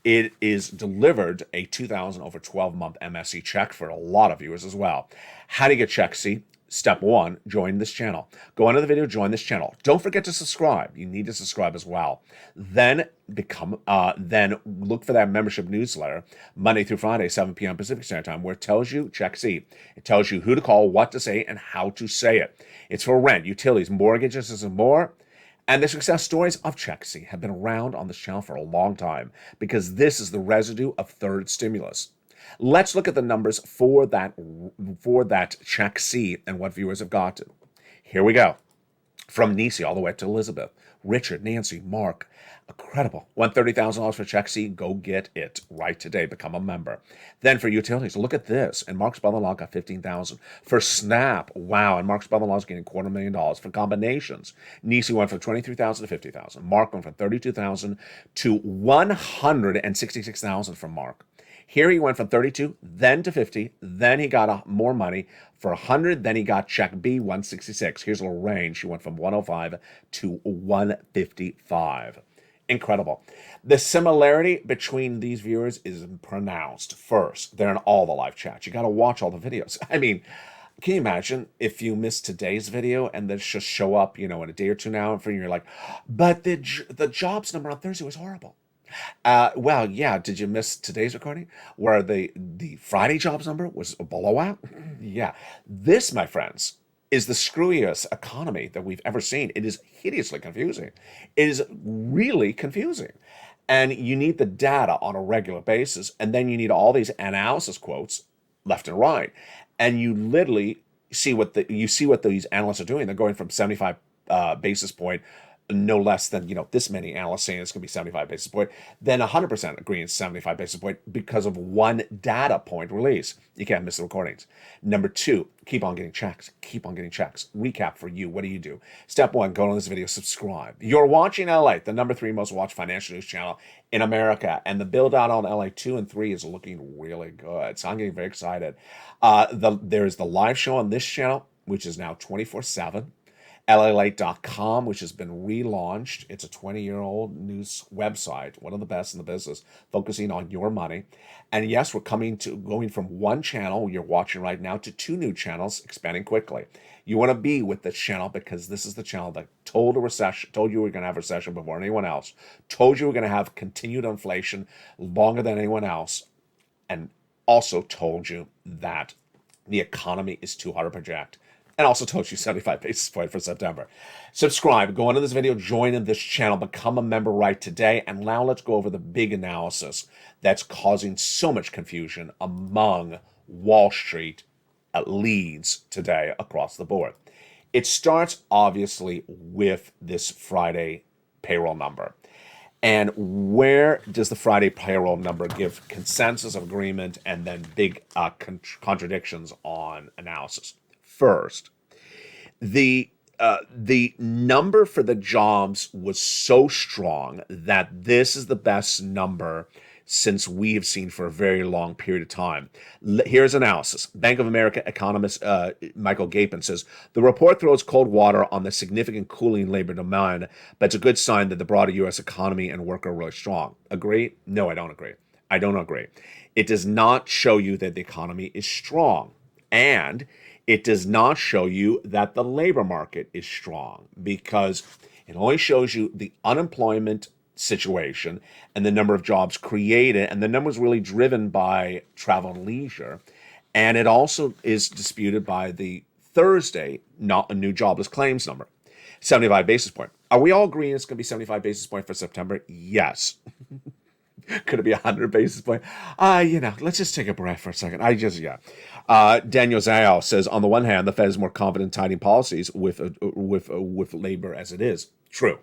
It is delivered a $2,000 over 12-month MSC check for a lot of viewers as well. How do you get check C? Step one, join this channel. Go under the video, join this channel. Don't forget to subscribe. You need to subscribe as well. Then then look for that membership newsletter Monday through Friday, 7 p.m. Pacific Standard Time, where it tells you, check C. It tells you who to call, what to say, and how to say it. It's for rent, utilities, mortgages, and more. And the success stories of Check C have been around on this channel for a long time because this is the residue of third stimulus. Let's look at the numbers for that Check C and what viewers have gotten. Here we go. From Nisi all the way to Elizabeth, Richard, Nancy, Mark. Incredible. Won $30,000 for Check C. Go get it right today. Become a member. Then for utilities, look at this. And Mark's brother-in-law got $15,000. For Snap, wow. And Mark's brother-in-law is getting $250,000. For combinations, Nisi went from $23,000 to $50,000. Mark went from $32,000 to $166,000 from Mark. Here he went from 32, then to 50, then he got more money for 100, then he got check B, 166. Here's a little range. She went from 105 to 155. Incredible. The similarity between these viewers is pronounced. First, they're in all the live chats. You got to watch all the videos. I mean, can you imagine if you missed today's video and then just show up, in a day or two now, and you're like, but the jobs number on Thursday was horrible. Well, yeah. Did you miss today's recording where the Friday jobs number was a blowout? Yeah. This, my friends, is the screwiest economy that we've ever seen. It is hideously confusing. It is really confusing. And you need the data on a regular basis. And then you need all these analysis quotes left and right. And you literally see what these analysts are doing. They're going from 75 basis point, no less than, this many analysts saying it's going to be 75 basis point, then 100% agreeing 75 basis point because of one data point release. You can't miss the recordings. Number two, keep on getting checks. Keep on getting checks. Recap for you. What do you do? Step one, go on this video, subscribe. You're watching LALATE, the number 3 most watched financial news channel in America, and the build out on LA 2 and 3 is looking really good. So I'm getting very excited. There's the live show on this channel, which is now 24/7. LALATE.com, which has been relaunched. It's a 20-year-old news website, one of the best in the business, focusing on your money. And yes, we're going from one channel you're watching right now to 2 new channels, expanding quickly. You want to be with this channel because this is the channel that told you we're going to have a recession before anyone else, told you we're going to have continued inflation longer than anyone else, and also told you that the economy is too hard to project. And also told you 75 basis point for September. Subscribe, go into this video, join in this channel, become a member right today. And now let's go over the big analysis that's causing so much confusion among Wall Street leads today across the board. It starts obviously with this Friday payroll number. And where does the Friday payroll number give consensus of agreement and then big contradictions on analysis? First, the number for the jobs was so strong that this is the best number since we have seen for a very long period of time. Here's analysis. Bank of America economist Michael Gapin says, the report throws cold water on the significant cooling labor demand, but it's a good sign that the broader U.S. economy and work are really strong. Agree? No, I don't agree. I don't agree. It does not show you that the economy is strong. And it does not show you that the labor market is strong because it only shows you the unemployment situation and the number of jobs created, and the numbers really driven by travel and leisure. And it also is disputed by the Thursday not a new jobless claims number, 75 basis point. Are we all agreeing it's going to be 75 basis point for September? Yes. Could it be 100 basis point? Let's just take a breath for a second. Daniel Zhao says, on the one hand, the Fed is more confident in tightening policies with labor as it is. True.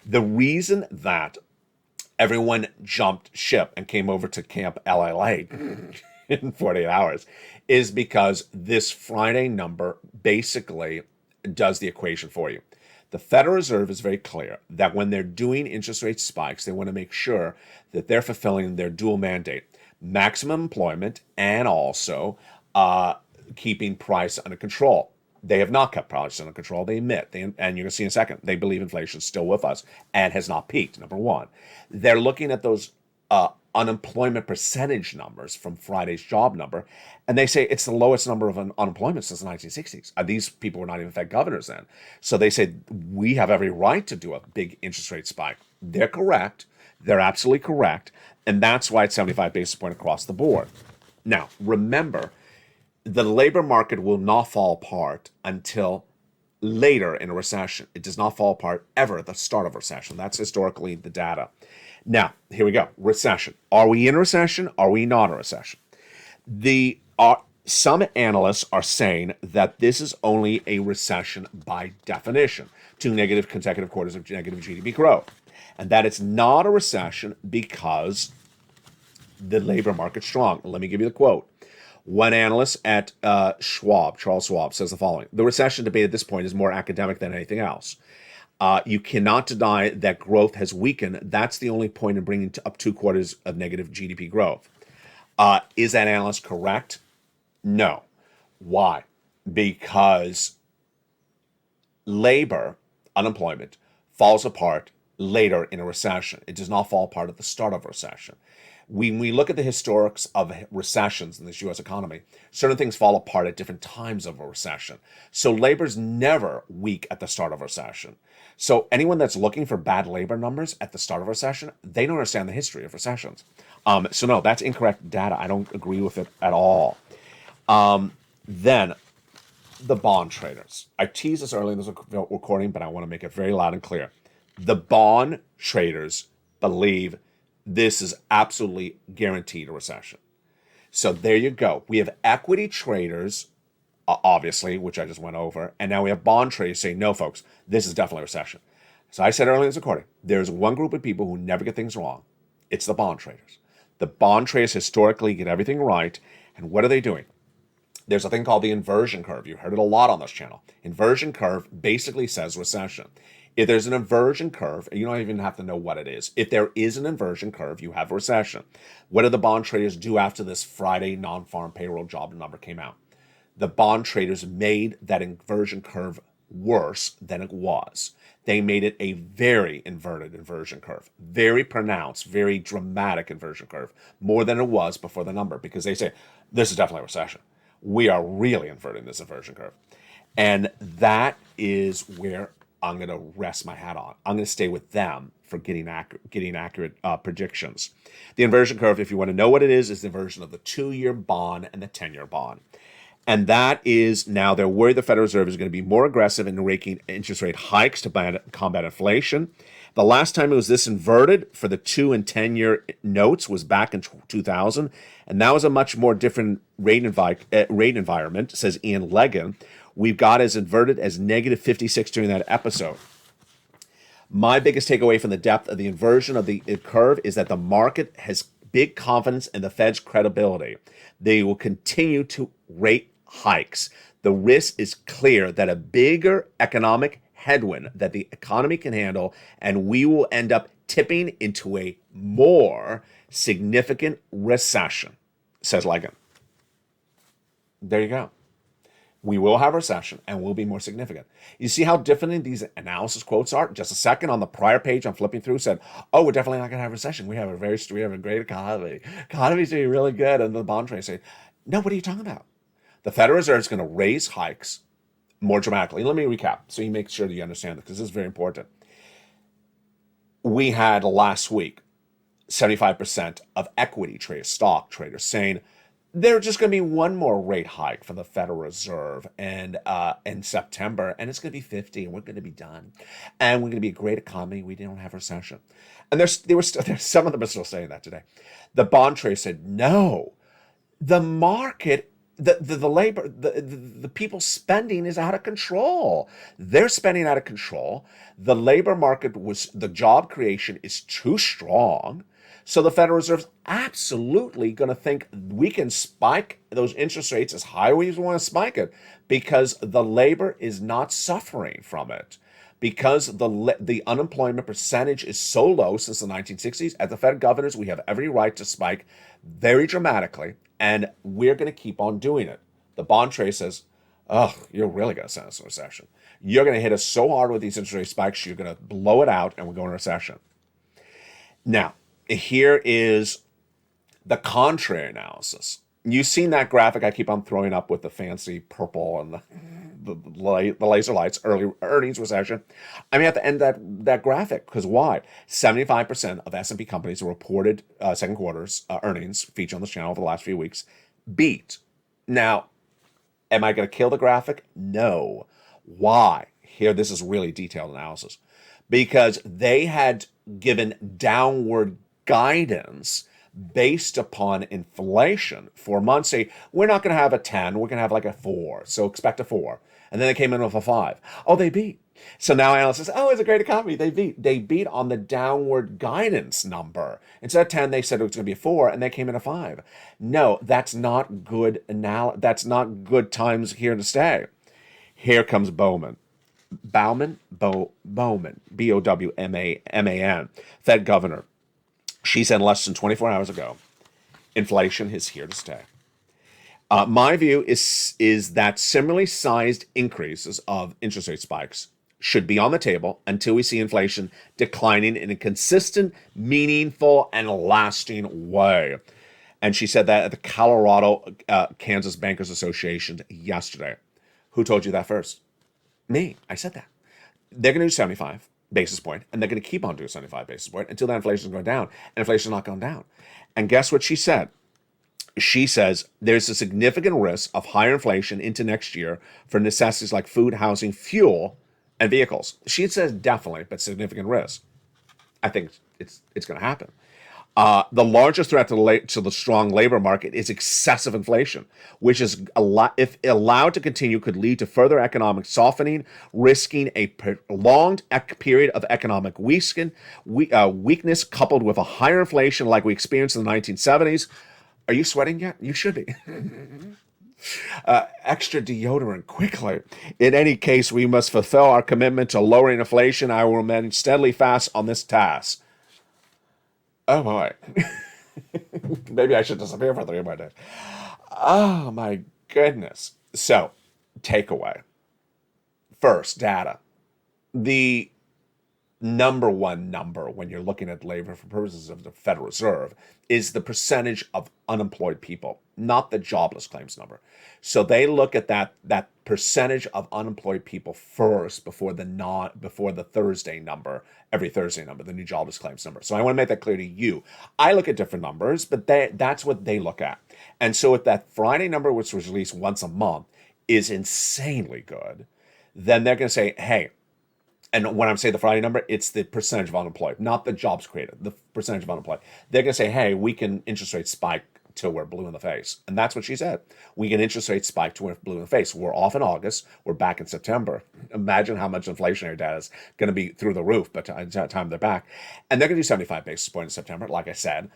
The reason that everyone jumped ship and came over to Camp LALATE in 48 hours is because this Friday number basically does the equation for you. The Federal Reserve is very clear that when they're doing interest rate spikes, they want to make sure that they're fulfilling their dual mandate, maximum employment and also keeping price under control. They have not kept price under control. They admit, and you're going to see in a second, they believe inflation is still with us and has not peaked, number one. They're looking at those unemployment percentage numbers from Friday's job number, and they say it's the lowest number of unemployment since the 1960s. These people were not even Fed governors then. So they say we have every right to do a big interest rate spike. They're correct. They're absolutely correct. And that's why it's 75 basis point across the board. Now, remember, the labor market will not fall apart until later in a recession. It does not fall apart ever at the start of a recession. That's historically the data. Now, here we go. Recession. Are we in a recession? Are we not in a recession? Some analysts are saying that this is only a recession by definition, 2 negative consecutive quarters of negative GDP growth, and that it's not a recession because the labor market's strong. Let me give you the quote. One analyst at Charles Schwab, says the following: the recession debate at this point is more academic than anything else. You cannot deny that growth has weakened. That's the only point in bringing up 2 quarters of negative GDP growth. Is that analyst correct? No. Why? Because labor, unemployment, falls apart later in a recession. It does not fall apart at the start of a recession. When we look at the historics of recessions in this U.S. economy, certain things fall apart at different times of a recession. So labor's never weak at the start of a recession. So anyone that's looking for bad labor numbers at the start of a recession, they don't understand the history of recessions. So no, that's incorrect data. I don't agree with it at all. Then the bond traders. I teased this earlier in this recording, but I want to make it very loud and clear. The bond traders believe this is absolutely guaranteed a recession. So there you go. We have equity traders, obviously, which I just went over, and now we have bond traders saying, no, folks, this is definitely a recession. So I said earlier in this recording, there's one group of people who never get things wrong. It's the bond traders. The bond traders historically get everything right, and what are they doing? There's a thing called the inversion curve. You've heard it a lot on this channel. Inversion curve basically says recession. If there's an inversion curve, you don't even have to know what it is. If there is an inversion curve, you have a recession. What did the bond traders do after this Friday non-farm payroll job number came out? The bond traders made that inversion curve worse than it was. They made it a very inverted inversion curve, very pronounced, very dramatic inversion curve, more than it was before the number, because they say, this is definitely a recession. We are really inverting this inversion curve. And that is where I'm going to rest my hat on. I'm going to stay with them for getting accurate predictions. The inversion curve, if you want to know what it is the inversion of the 2-year bond and the 10-year bond. And that is now they're worried the Federal Reserve is going to be more aggressive in raking interest rate hikes to combat inflation. The last time it was this inverted for the 2 and 10-year notes was back in 2000, and that was a much more different rate environment, says Ian Legan. We've got as inverted as negative 56 during that episode. My biggest takeaway from the depth of the inversion of the curve is that the market has big confidence in the Fed's credibility. They will continue to rate hikes. The risk is clear that a bigger economic headwind that the economy can handle, and we will end up tipping into a more significant recession, says Legan. There you go. We will have a recession and will be more significant. You see how different these analysis quotes are? Just a second, on the prior page, I'm flipping through, said, oh, we're definitely not going to have a recession. We have a great economy. Economy's doing really good. And the bond trade say, no, what are you talking about? The Federal Reserve is going to raise hikes more dramatically. Let me recap so you make sure that you understand this, because this is very important. We had last week 75% of equity traders, stock traders, saying, there's just going to be one more rate hike from the Federal Reserve and in September, and it's going to be 50, and we're going to be done. And we're going to be a great economy. We don't have a recession. And some of them are still saying that today. The bond trader said, no, the market, the labor, the people spending is out of control. They're spending out of control. The labor market the job creation is too strong. So the Federal Reserve's absolutely going to think we can spike those interest rates as high as we want to spike it, because the labor is not suffering from it, because the unemployment percentage is so low since the 1960s. At the Fed governors, we have every right to spike very dramatically, and we're going to keep on doing it. The bond trade says, oh, you're really going to send us a recession. You're going to hit us so hard with these interest rate spikes, you're going to blow it out, and we're going to recession. Now, here is the contrary analysis. You've seen that graphic I keep on throwing up with the fancy purple and the laser lights, early earnings recession. I may have to end that graphic, because why? 75% of S&P companies who reported second quarter's earnings featured on this channel over the last few weeks beat. Now, am I going to kill the graphic? No. Why? Here, this is really detailed analysis. Because they had given downward guidance based upon inflation for months. Say, we're not going to have a 10, we're going to have like a 4, so expect a 4. And then they came in with a 5. Oh, they beat. So now analysts says, oh, it's a great economy. They beat. They beat on the downward guidance number. Instead of 10, they said it was going to be a 4, and they came in a 5. No, that's not good that's not good times here to stay. Here comes Bowman, B-O-W-M-A-N, Fed governor. She said less than 24 hours ago, inflation is here to stay. My view is that similarly sized increases of interest rate spikes should be on the table until we see inflation declining in a consistent, meaningful, and lasting way. And she said that at the Colorado Kansas Bankers Association yesterday. Who told you that first? Me. I said that. They're going to do 75 basis point, and they're going to keep on doing 75 basis point until that inflation is going down, and inflation is not going down. And guess what she said? She says there's a significant risk of higher inflation into next year for necessities like food, housing, fuel, and vehicles. She says definitely, but significant risk. I think it's going to happen. The largest threat to the strong labor market is excessive inflation, which is if allowed to continue, could lead to further economic softening, risking a prolonged period of economic weakness coupled with a higher inflation like we experienced in the 1970s. Are you sweating yet? You should be. Extra deodorant quickly. In any case, we must fulfill our commitment to lowering inflation. I will remain steadily fast on this task. Oh boy. Maybe I should disappear for 3 more days. Oh my goodness. So, takeaway. First, data. The number one number when you're looking at labor for purposes of the Federal Reserve is the percentage of unemployed people, not the jobless claims number. So they look at that percentage of unemployed people first before the Thursday number, every Thursday number, the new jobless claims number. So I want to make that clear to you. I look at different numbers, but that's what they look at. And so if that Friday number, which was released once a month, is insanely good, then they're going to say, hey, and when I'm saying the Friday number, it's the percentage of unemployed, not the jobs created, the percentage of unemployed. They're going to say, hey, we can interest rate spike till we're blue in the face. And that's what she said. We can interest rate spike till we're blue in the face. We're off in August. We're back in September. Imagine how much inflationary data is going to be through the roof by the time they're back. And they're going to do 75 basis points in September, like I said.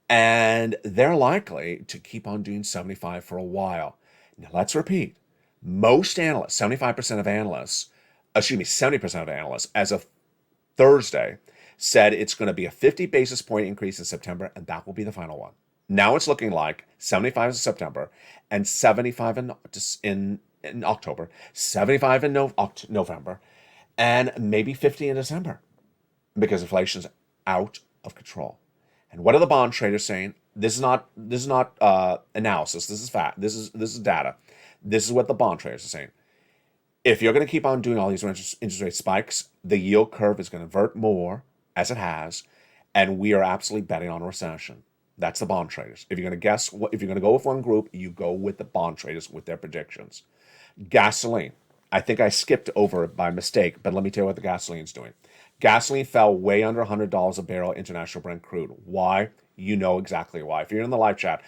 And they're likely to keep on doing 75 for a while. Now, let's repeat. Most analysts, 70% of analysts, as of Thursday, said it's going to be a 50 basis point increase in September, and that will be the final one. Now it's looking like 75 in September and 75 in October, 75 in November, and maybe 50 in December, because inflation's out of control. And what are the bond traders saying? This is not analysis. This is fact. This is data. This is what the bond traders are saying. If you're going to keep on doing all these interest rate spikes, the yield curve is going to invert more, as it has, and we are absolutely betting on a recession. That's the bond traders. If you're going to go with one group, you go with the bond traders with their predictions. Gasoline. I think I skipped over it by mistake, but let me tell you what the gasoline's doing. Gasoline fell way under $100 a barrel international Brent crude. Why? You know exactly why. If you're in the live chat,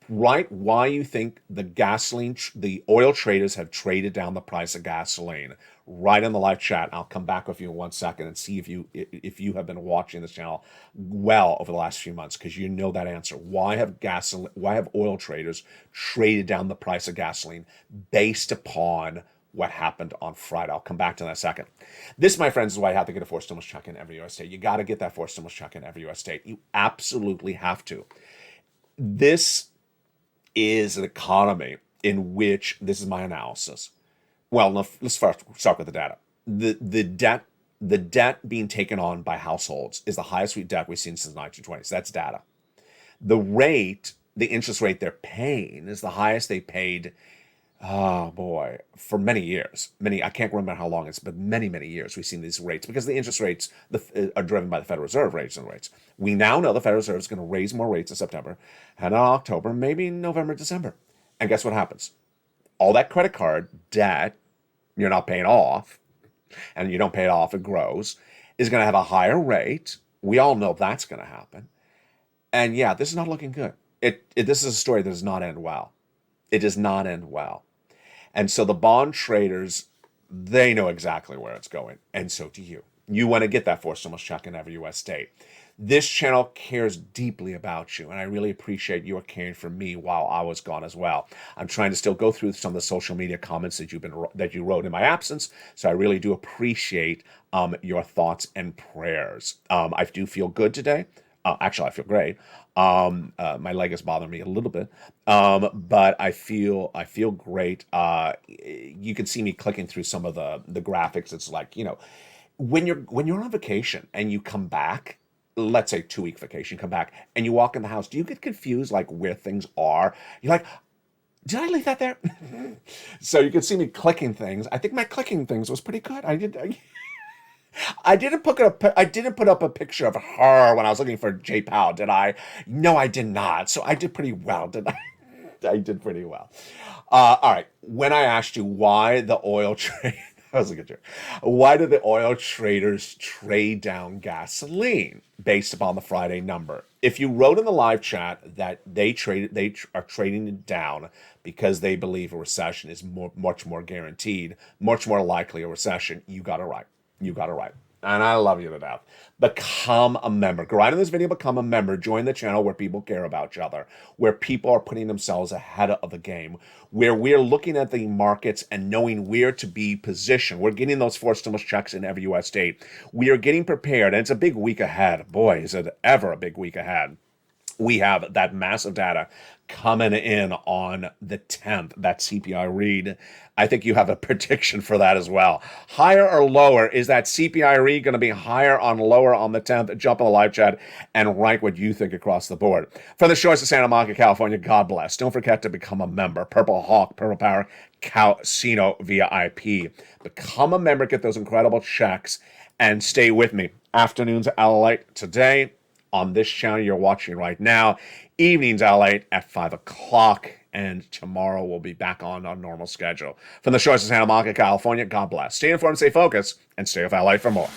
write why you think the oil traders have traded down the price of gasoline. Right in the live chat. I'll come back with you in 1 second and see if you have been watching this channel well over the last few months, because you know that answer. Why have oil traders traded down the price of gasoline based upon what happened on Friday? I'll come back to that in a second. This, my friends, is why I have to get a forced stimulus check in every U.S. state. You got to get that forced stimulus check in every U.S. state. You absolutely have to. This is an economy in which, this is my analysis. Well, let's first start with the data. The debt the debt being taken on by households is the highest debt we've seen since the 1920s. That's data. The interest rate they're paying is the highest they paid, oh boy, for many years. I can't remember how long it's, but many, many years we've seen these rates because the interest rates are driven by the Federal Reserve raising rates. We now know the Federal Reserve is going to raise more rates in September and in October, maybe November, December. And guess what happens? All that credit card debt you're not paying off, and you don't pay it off, it grows, is going to have a higher rate. We all know that's going to happen. And yeah, this is not looking good. This is a story that does not end well. It does not end well. And so the bond traders, they know exactly where it's going. And so do you. You want to get that forced stimulus check in every U.S. state. This channel cares deeply about you, and I really appreciate your caring for me while I was gone as well. I'm trying to still go through some of the social media comments that you wrote in my absence, so I really do appreciate your thoughts and prayers. I do feel good today. Actually, I feel great. My leg is bothering me a little bit, but I feel great. You can see me clicking through some of the graphics. It's like, when you're on vacation and you come back, let's say 2-week vacation, come back and you walk in the house, do you get confused like where things are? You're like, did I leave that there? So you can see me clicking things. I think my clicking things was pretty good. I didn't put up a picture of her when I was looking for J Powell, did I? No, I did not. So I did pretty well, did I? I did pretty well. All right. When I asked you why the oil trade, that was a good joke. Why did the oil traders trade down gasoline based upon the Friday number? If you wrote in the live chat that they are trading it down because they believe a recession is much more guaranteed, much more likely a recession, you got it right. You got it right. And I love you to death. Become a member. Go right in this video, become a member. Join the channel where people care about each other, where people are putting themselves ahead of the game, where we're looking at the markets and knowing where to be positioned. We're getting those forced stimulus checks in every U.S. state. We are getting prepared, and it's a big week ahead. Boy, is it ever a big week ahead. We have that massive data coming in on the 10th, that CPI read. I think you have a prediction for that as well. Higher or lower? Is that CPI read going to be higher or lower on the 10th? Jump in the live chat and write what you think across the board. From the shores of Santa Monica, California, God bless. Don't forget to become a member. Purple Hawk, Purple Power, Casino VIP. Become a member, get those incredible checks, and stay with me. Afternoons at LALATE today. On this channel you're watching right now, evenings LA at 5 o'clock, and tomorrow we'll be back on our normal schedule. From the shores of Santa Monica, California, God bless. Stay informed, stay focused, and stay with LA for more.